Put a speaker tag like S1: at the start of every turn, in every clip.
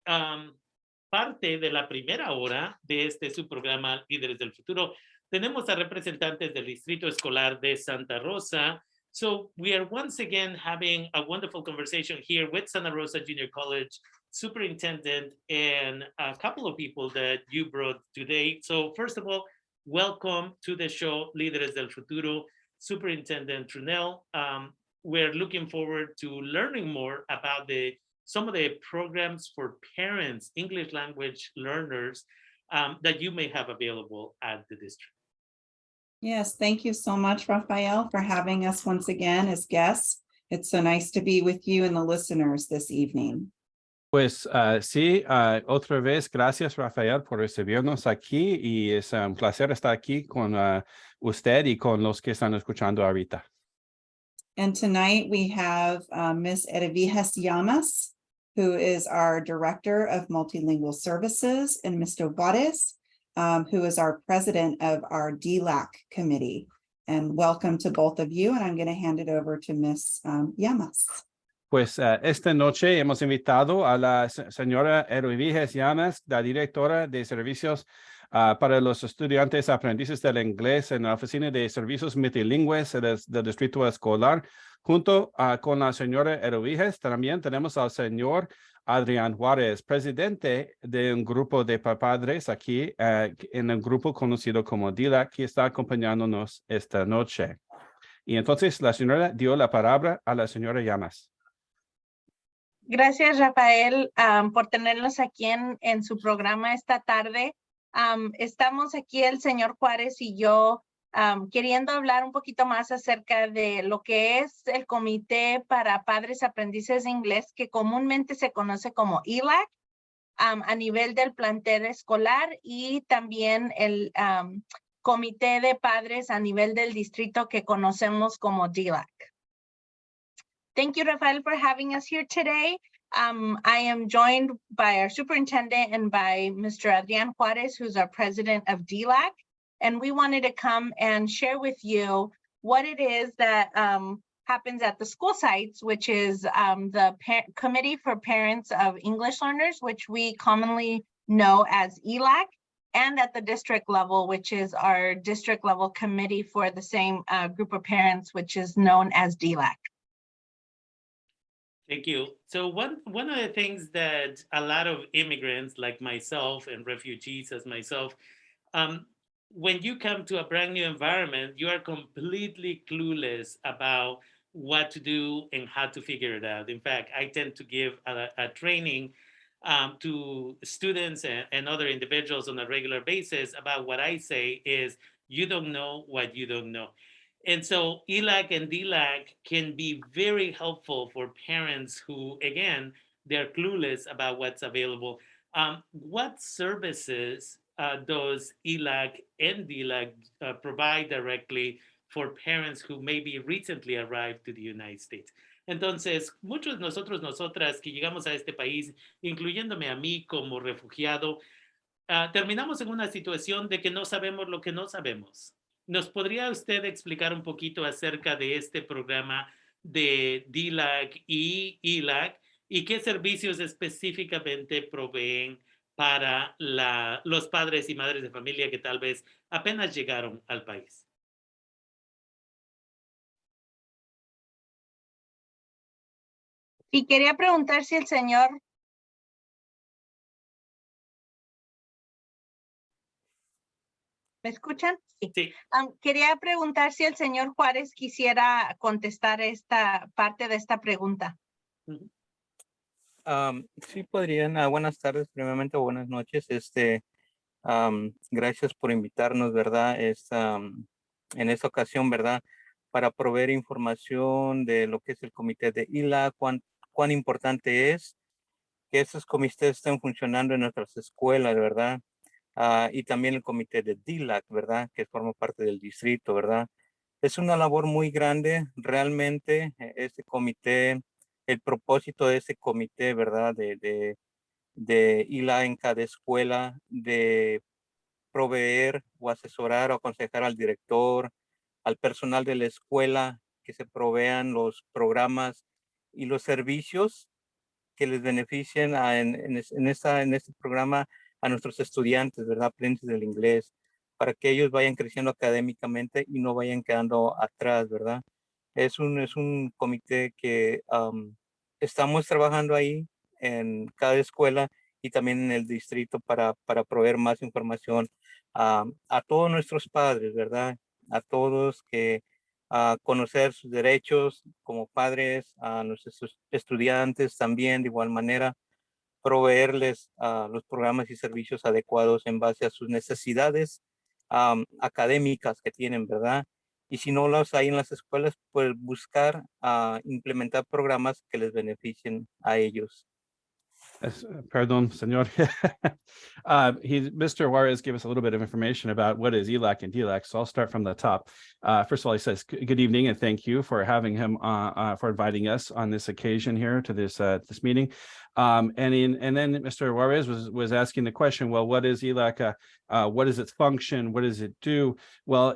S1: parte de la primera hora de este su programa Líderes del Futuro. Tenemos a representantes del distrito escolar de Santa Rosa. So we are once again having a wonderful conversation here with Santa Rosa Junior College superintendent and a couple of people that you brought today. So first of all, welcome to the show, Líderes del Futuro, Superintendent Trunell. We're looking forward to learning more about some of the programs for parents, English language learners, that you may have available at the district.
S2: Yes, thank you so much, Rafael, for having us once again as guests. It's so nice to be with you and the listeners this evening.
S3: Pues sí, otra vez, gracias Rafael por recibirnos aquí y es un placer estar aquí con usted y con los que están escuchando ahorita.
S2: And tonight we have Ms. Edivijas Llamas, who is our Director of Multilingual Services, and Mr. Juarez, who is our President of our DELAC committee. And welcome to both of you, and I'm going to hand it over to Ms. Llamas.
S3: Pues esta noche hemos invitado a la señora Edivijas Llamas, la directora de servicios para los estudiantes aprendices del inglés en la oficina de servicios multilingües del distrito escolar. Junto con la señora Edivijas también tenemos al señor Adrián Juárez, presidente de un grupo de padres aquí en el grupo conocido como DELAC, que está acompañándonos esta noche. Y entonces la señora dio la palabra a la señora Llamas.
S4: Gracias, Rafael, por tenernos aquí en su programa esta tarde. Estamos aquí el señor Juárez y yo queriendo hablar un poquito más acerca de lo que es el Comité para Padres Aprendices de Inglés, que comúnmente se conoce como ELAC, a nivel del plantel escolar, y también el Comité de Padres a nivel del distrito que conocemos como DELAC. Thank you, Rafael, for having us here today. I am joined by our superintendent and by Mr. Adrián Juárez, who's our president of DELAC. And we wanted to come and share with you what it is that happens at the school sites, which is the Committee for Parents of English Learners, which we commonly know as ELAC, and at the district level, which is our district level committee for the same group of parents, which is known as DELAC.
S1: Thank you. So one of the things that a lot of immigrants like myself and refugees as myself, when you come to a brand new environment, you are completely clueless about what to do and how to figure it out. In fact, I tend to give a training to students and other individuals on a regular basis about what I say is, you don't know what you don't know. And so ELAC and DELAC can be very helpful for parents who, again, they're clueless about what's available. What services does ELAC and DELAC provide directly for parents who maybe recently arrived to the United States? Entonces, muchos de nosotros, nosotras que llegamos a este país, incluyéndome a mí como refugiado, terminamos en una situación de que no sabemos lo que no sabemos. ¿Nos podría usted explicar un poquito acerca de este programa de DELAC y ELAC y qué servicios específicamente proveen para los padres y madres de familia que tal vez apenas llegaron al país?
S4: Y quería preguntar si el señor... ¿Me escuchan?
S1: Sí.
S4: Quería preguntar si el señor Juárez quisiera contestar esta parte de esta pregunta.
S5: Sí podrían. Buenas tardes, primeramente buenas noches. Gracias por invitarnos, ¿verdad? En esta ocasión, ¿verdad? Para proveer información de lo que es el comité de ELAC, cuán importante es que estos comités estén funcionando en nuestras escuelas, ¿verdad? Y también el comité de DELAC, ¿verdad? Que forma parte del distrito, ¿verdad? Es una labor muy grande, realmente, este comité, el propósito de este comité, ¿verdad? De ELAC en cada escuela, de proveer o asesorar o aconsejar al director, al personal de la escuela, que se provean los programas y los servicios que les beneficien en este programa a nuestros estudiantes, ¿verdad? Aprendices del inglés, para que ellos vayan creciendo académicamente y no vayan quedando atrás, ¿verdad? Es un comité que estamos trabajando ahí en cada escuela y también en el distrito para proveer más información a todos nuestros padres, ¿verdad? A todos que conocer sus derechos como padres, a nuestros estudiantes también de igual manera, proveerles los programas y servicios adecuados en base a sus necesidades académicas que tienen, ¿verdad? Y si no los hay en las escuelas, pues buscar implementar programas que les beneficien a ellos.
S3: Pardon, señor. Mr. Juarez gave us a little bit of information about what is ELAC and DELAC, so I'll start from the top. First of all, he says, good evening and thank you for having him, for inviting us on this occasion here to this meeting. And then Mr. Juarez was asking the question, well, what is ELAC? What is its function? What does it do? Well,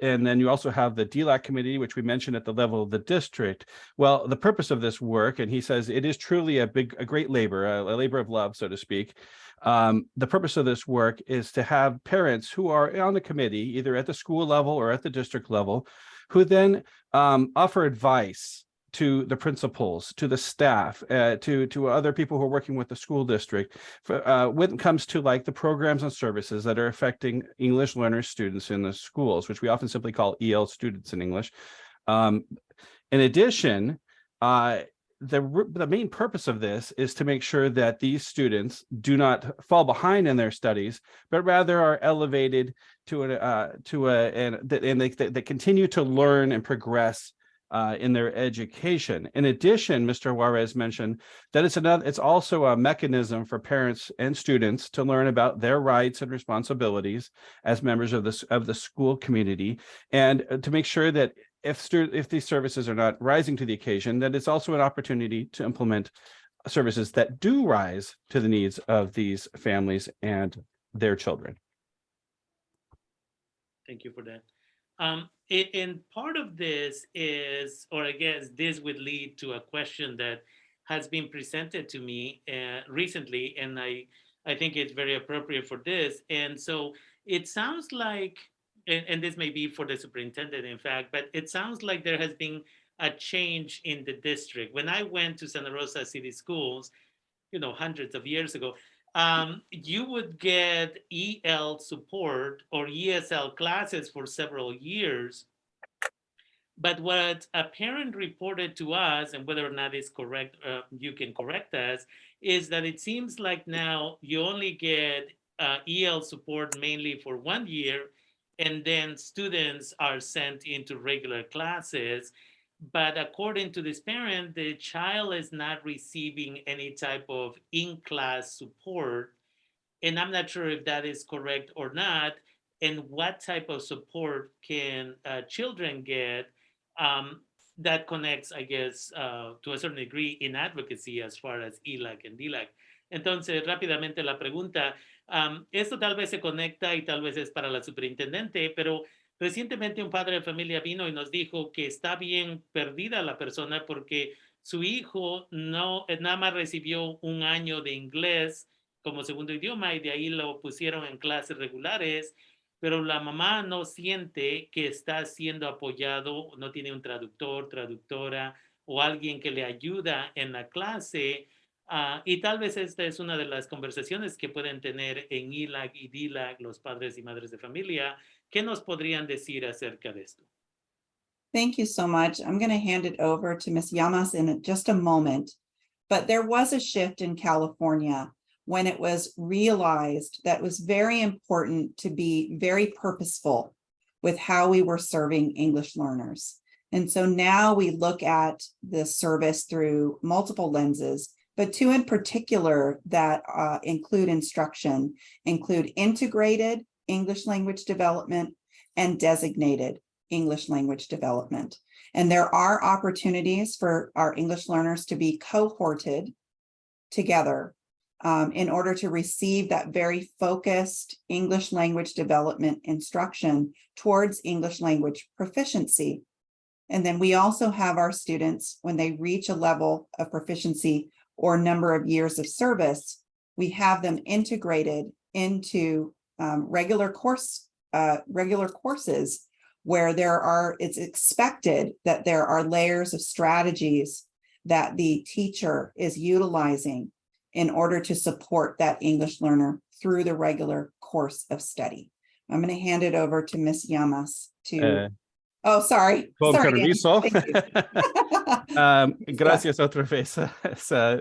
S3: and then you also have the DELAC committee, which we mentioned at the level of the district. Well, the purpose of this work, and he says it is truly a great labor, a labor of love, so to speak. The purpose of this work is to have parents who are on the committee, either at the school level or at the district level, who then offer advice to the principals, to the staff, to other people who are working with the school district, when it comes to like the programs and services that are affecting English learners students in the schools, which we often simply call EL students in English. In addition, the main purpose of this is to make sure that these students do not fall behind in their studies, but rather are elevated and they continue to learn and progress in their education. In addition, Mr. Juarez mentioned that it's also a mechanism for parents and students to learn about their rights and responsibilities as members of the school community, and to make sure that if these services are not rising to the occasion, that it's also an opportunity to implement services that do rise to the needs of these families and their children.
S1: Thank you for that. And part of this is, or I guess this would lead to a question that has been presented to me recently, and I think it's very appropriate for this. And so it sounds like, and this may be for the superintendent, in fact, but it sounds like there has been a change in the district. When I went to Santa Rosa City Schools, hundreds of years ago, you would get EL support or ESL classes for several years. But what a parent reported to us, and whether or not it's correct, you can correct us, is that it seems like now you only get EL support mainly for 1 year, and then students are sent into regular classes. But according to this parent, the child is not receiving any type of in-class support. And I'm not sure if that is correct or not. And what type of support can children get that connects, I guess, to a certain degree in advocacy as far as ELAC and DELAC. Entonces, rápidamente la pregunta, esto tal vez se conecta y tal vez es para la superintendente, pero recientemente un padre de familia vino y nos dijo que está bien perdida la persona porque su hijo nada más recibió 1 año de inglés como segundo idioma y de ahí lo pusieron en clases regulares, pero la mamá no siente que está siendo apoyado, no tiene un traductor, traductora o alguien que le ayuda en la clase. Y tal vez esta es una de las conversaciones que pueden tener en ELAC y DELAC los padres y madres de familia. ¿Qué nos podrían decir acerca de esto?
S2: Thank you so much. I'm going to hand it over to Ms. Llamas in just a moment. But there was a shift in California when it was realized that it was very important to be very purposeful with how we were serving English learners. And so now we look at the service through multiple lenses, but 2 in particular that include instruction, include integrated English language development and designated English language development. And there are opportunities for our English learners to be cohorted together in order to receive that very focused English language development instruction towards English language proficiency. And then we also have our students, when they reach a level of proficiency, or number of years of service, we have them integrated into regular courses where it's expected that there are layers of strategies that the teacher is utilizing in order to support that English learner through the regular course of study. I'm going to hand it over to Ms. Llamas to. Oh, sorry.
S3: Con
S2: Sorry,
S3: permiso.
S2: Thank you.
S3: Gracias otra vez,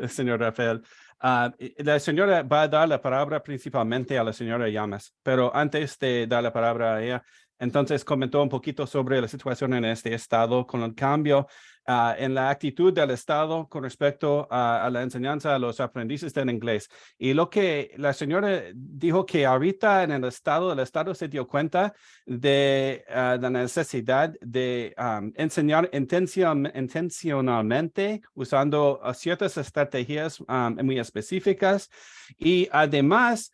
S3: señor Rafael. La señora va a dar la palabra principalmente a la señora Llamas, pero antes de dar la palabra a ella, entonces comentó un poquito sobre la situación en este estado con el cambio en la actitud del estado con respecto a la enseñanza a los aprendices del inglés. Y lo que la señora dijo que ahorita en el estado se dio cuenta de la necesidad de enseñar intencionalmente usando ciertas estrategias muy específicas y además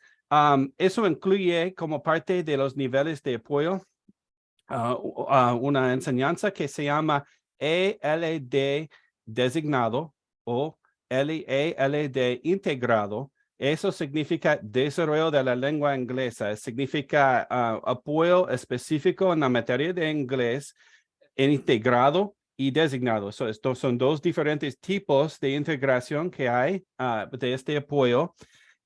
S3: eso incluye como parte de los niveles de apoyo una enseñanza que se llama ELD designado o ELD integrado. Eso significa desarrollo de la lengua inglesa, significa apoyo específico en la materia de inglés integrado y designado. Estos son dos diferentes tipos de integración que hay de este apoyo.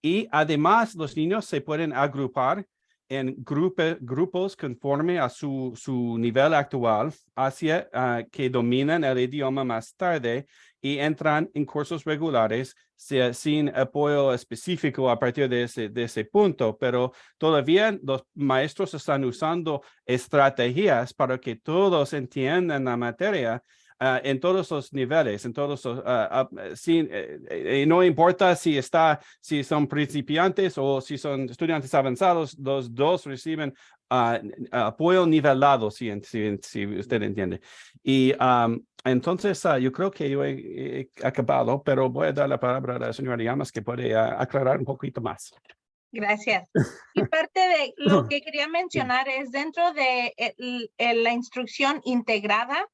S3: Y además los niños se pueden agrupar en grupos conforme a su nivel actual hacia que dominan el idioma más tarde y entran en cursos regulares sin apoyo específico a partir de ese punto, pero todavía los maestros están usando estrategias para que todos entiendan la materia en todos los niveles, en todos los, no importa si son principiantes o si son estudiantes avanzados, los dos reciben apoyo nivelado, si usted entiende. Y entonces yo creo que yo he acabado, pero voy a dar la palabra a la señora Llamas que puede aclarar un poquito más.
S4: Gracias. Y parte de lo que quería mencionar es dentro de la instrucción integrada,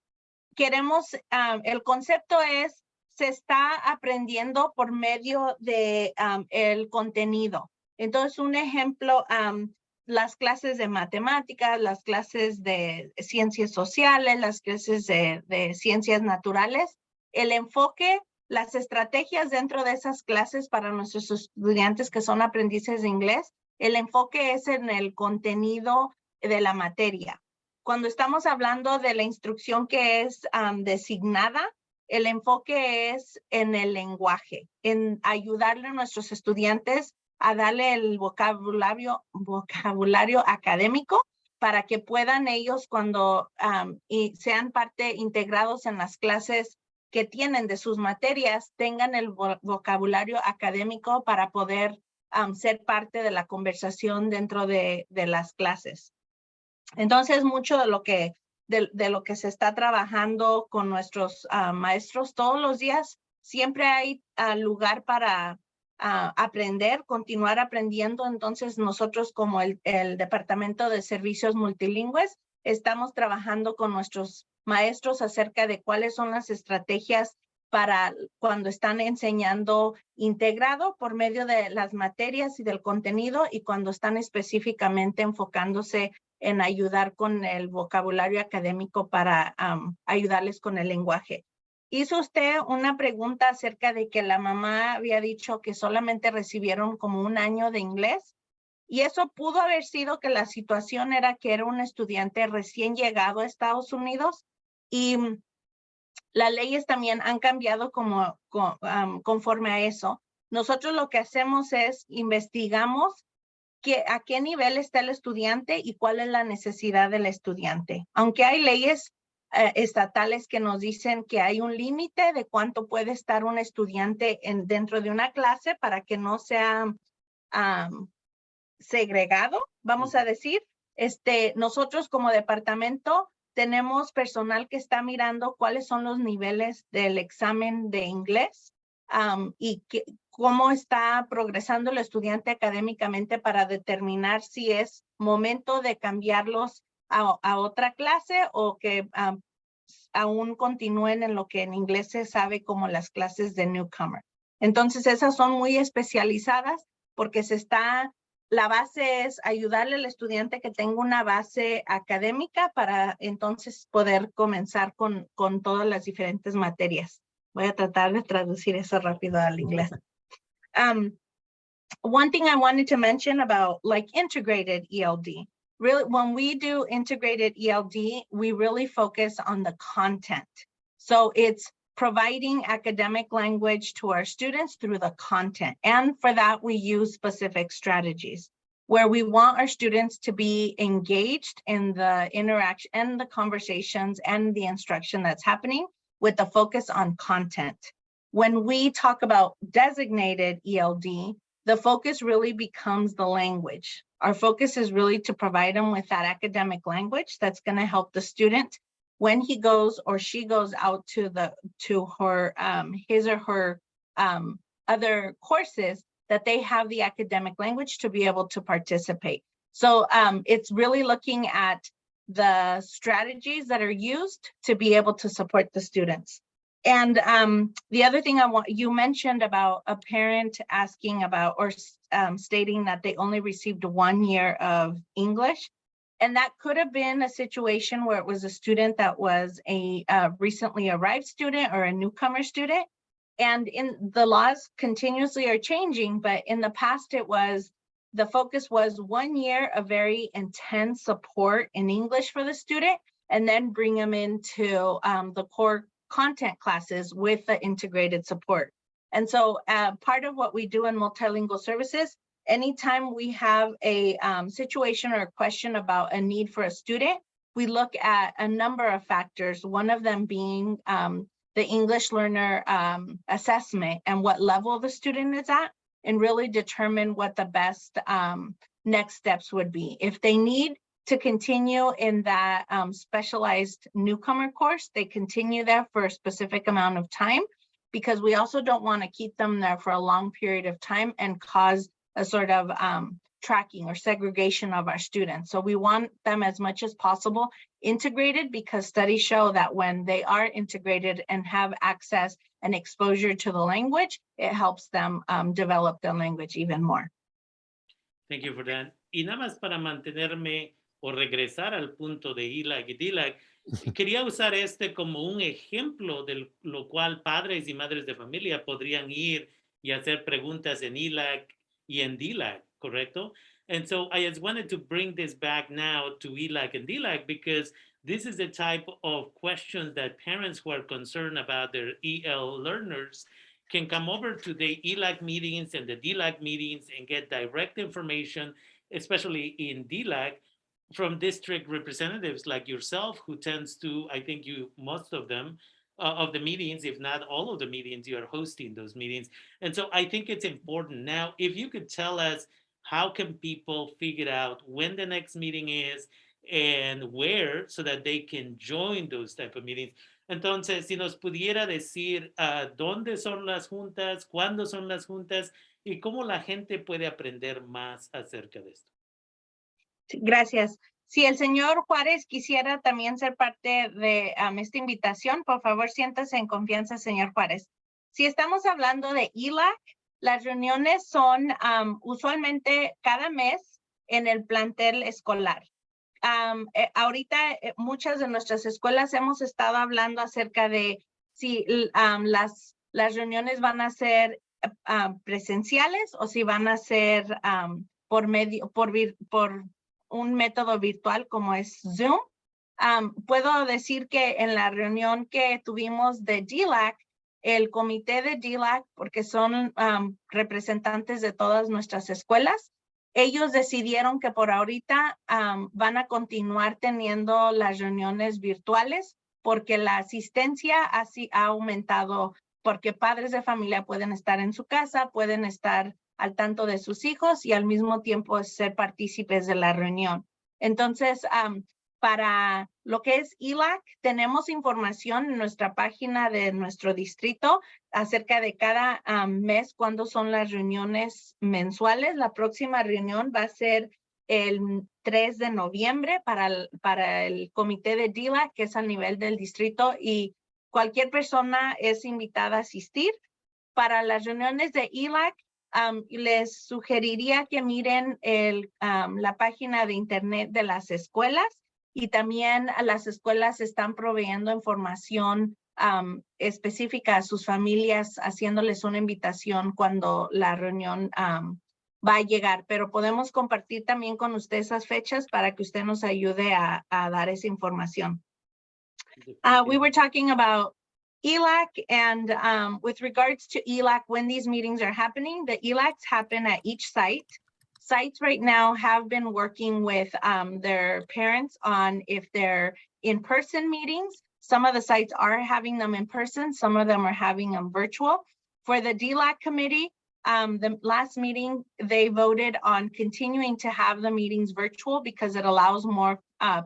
S4: queremos, el concepto es, se está aprendiendo por medio de el contenido. Entonces, un ejemplo, las clases de matemáticas, las clases de ciencias sociales, las clases de ciencias naturales, el enfoque, las estrategias dentro de esas clases para nuestros estudiantes que son aprendices de inglés, el enfoque es en el contenido de la materia. Cuando estamos hablando de la instrucción que es designada, el enfoque es en el lenguaje, en ayudarle a nuestros estudiantes a darle el vocabulario académico para que puedan ellos cuando y sean parte integrados en las clases que tienen de sus materias, tengan el vocabulario académico para poder ser parte de la conversación dentro de las clases. Entonces, mucho de lo que se está trabajando con nuestros maestros todos los días, siempre hay lugar para aprender, continuar aprendiendo. Entonces, nosotros como el Departamento de Servicios Multilingües, estamos trabajando con nuestros maestros acerca de cuáles son las estrategias para cuando están enseñando integrado por medio de las materias y del contenido y cuando están específicamente enfocándose en ayudar con el vocabulario académico para ayudarles con el lenguaje. Hizo usted una pregunta acerca de que la mamá había dicho que solamente recibieron como 1 año de inglés y eso pudo haber sido que la situación era que era un estudiante recién llegado a Estados Unidos y las leyes también han cambiado conforme a eso. Nosotros lo que hacemos es investigamos a qué nivel está el estudiante y cuál es la necesidad del estudiante. Aunque hay leyes estatales que nos dicen que hay un límite de cuánto puede estar un estudiante dentro de una clase para que no sea segregado, vamos a decir. Nosotros como departamento tenemos personal que está mirando cuáles son los niveles del examen de inglés y cómo está progresando el estudiante académicamente para determinar si es momento de cambiarlos a otra clase o que aún continúen en lo que en inglés se sabe como las clases de newcomer. Entonces, esas son muy especializadas porque la base es ayudarle al estudiante que tenga una base académica para entonces poder comenzar con todas las diferentes materias. Voy a tratar de traducir eso rápido al inglés. One thing I wanted to mention about like integrated ELD. Really, when we do integrated ELD, we really focus on the content. So it's providing academic language to our students through the content. And for that, we use specific strategies where we want our students to be engaged in the interaction and the conversations and the instruction that's happening with the focus on content. When we talk about designated ELD, the focus really becomes the language. Our focus is really to provide them with that academic language that's going to help the student when he goes or she goes out to her his or her other courses, that they have the academic language to be able to participate. So it's really looking at the strategies that are used to be able to support the students. And the other thing you mentioned about a parent asking about or stating that they only received 1 year of English. And that could have been a situation where it was a student that was a recently arrived student or a newcomer student. And in the laws continuously are changing, but in the past the focus was 1 year of very intense support in English for the student, and then bring them into the core content classes with the integrated support. And so part of what we do in multilingual services, anytime we have a situation or a question about a need for a student, we look at a number of factors, one of them being the English learner assessment and what level the student is at, and really determine what the best next steps would be. If they need to continue in that specialized newcomer course, they continue there for a specific amount of time, because we also don't want to keep them there for a long period of time and cause a sort of tracking or segregation of our students. So we want them as much as possible integrated, because studies show that when they are integrated and have access and exposure to the language, it helps them develop their language even more.
S1: Thank you for that. Y nada más para mantenerme o regresar al punto de ELAC y DELAC, quería usar como un ejemplo de lo cual padres y madres de familia podrían ir y hacer preguntas en ELAC y en DELAC, ¿correcto? And so I just wanted to bring this back now to ELAC and DELAC, because this is the type of questions that parents who are concerned about their EL learners can come over to the ELAC meetings and the DELAC meetings and get direct information, especially in DELAC, from district representatives like yourself, who tends to, I think most of them, of the meetings, if not all of the meetings, you are hosting those meetings. And so I think it's important. Now, if you could tell us, how can people figure out when the next meeting is and where, so that they can join those type of meetings? Entonces, si nos pudiera decir dónde son las juntas, cuándo son las juntas y cómo la gente puede aprender más acerca de esto.
S4: Gracias. Si el señor Juárez quisiera también ser parte de esta invitación, por favor, siéntase en confianza, señor Juárez. Si estamos hablando de ELAC, las reuniones son usualmente cada mes en el plantel escolar. Ahorita muchas de nuestras escuelas hemos estado hablando acerca de si las reuniones van a ser presenciales o si van a ser por un método virtual como es Zoom. Puedo decir que en la reunión que tuvimos de DELAC, el comité de DELAC, porque son representantes de todas nuestras escuelas, ellos decidieron que por ahorita van a continuar teniendo las reuniones virtuales, porque la asistencia así ha aumentado, porque padres de familia pueden estar en su casa, pueden estar al tanto de sus hijos y al mismo tiempo ser partícipes de la reunión. Entonces, para lo que es ELAC, tenemos información en nuestra página de nuestro distrito acerca de cada mes, cuándo son las reuniones mensuales. La próxima reunión va a ser el 3 de noviembre para el comité de DELAC, que es a nivel del distrito, y cualquier persona es invitada a asistir. para las reuniones de ELAC, les sugeriría que miren la página de internet de las escuelas, y también las escuelas están proveyendo información específica a sus familias, haciéndoles una invitación cuando la reunión va a llegar, pero podemos compartir también con usted esas fechas para que usted nos ayude a dar esa información. We were talking about ELAC, and with regards to ELAC, when these meetings are happening, the ELACs happen at each site. Sites right now have been working with their parents on if they're in-person meetings. Some of the sites are having them in person, some of them are having them virtual. For the DELAC committee, the last meeting, they voted on continuing to have the meetings virtual because it allows more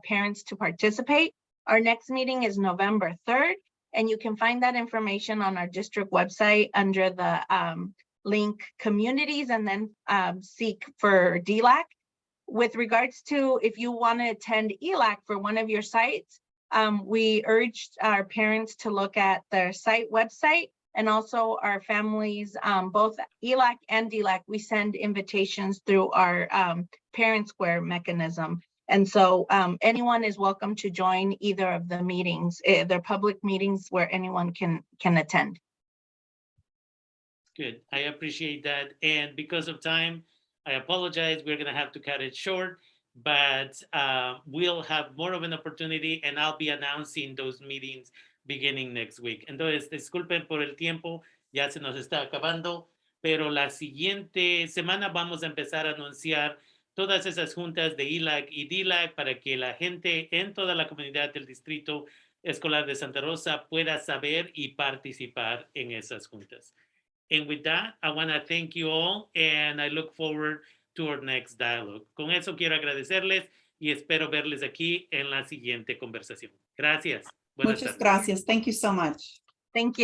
S4: parents to participate. Our next meeting is November 3rd, and you can find that information on our district website under the link communities, and then seek for DELAC. With regards to if you want to attend ELAC for one of your sites, we urged our parents to look at their site website, and also our families, both ELAC and DELAC, we send invitations through our Parent Square mechanism. And so anyone is welcome to join either of the meetings. They're public meetings where anyone can attend.
S1: Good. I appreciate that. And because of time, I apologize. We're going to have to cut it short, but we'll have more of an opportunity, and I'll be announcing those meetings beginning next week. Entonces, disculpen por el tiempo, ya se nos está acabando, pero la siguiente semana vamos a empezar a anunciar todas esas juntas de ELAC y DELAC para que la gente en toda la comunidad del distrito escolar de Santa Rosa pueda saber y participar en esas juntas. And with that, I want to thank you all, and I look forward to our next dialogue. Con eso quiero agradecerles y espero verles aquí en la siguiente conversación. Gracias. Buenas
S2: Muchas
S1: tardes.
S2: gracias. Thank you so much.
S4: Thank you.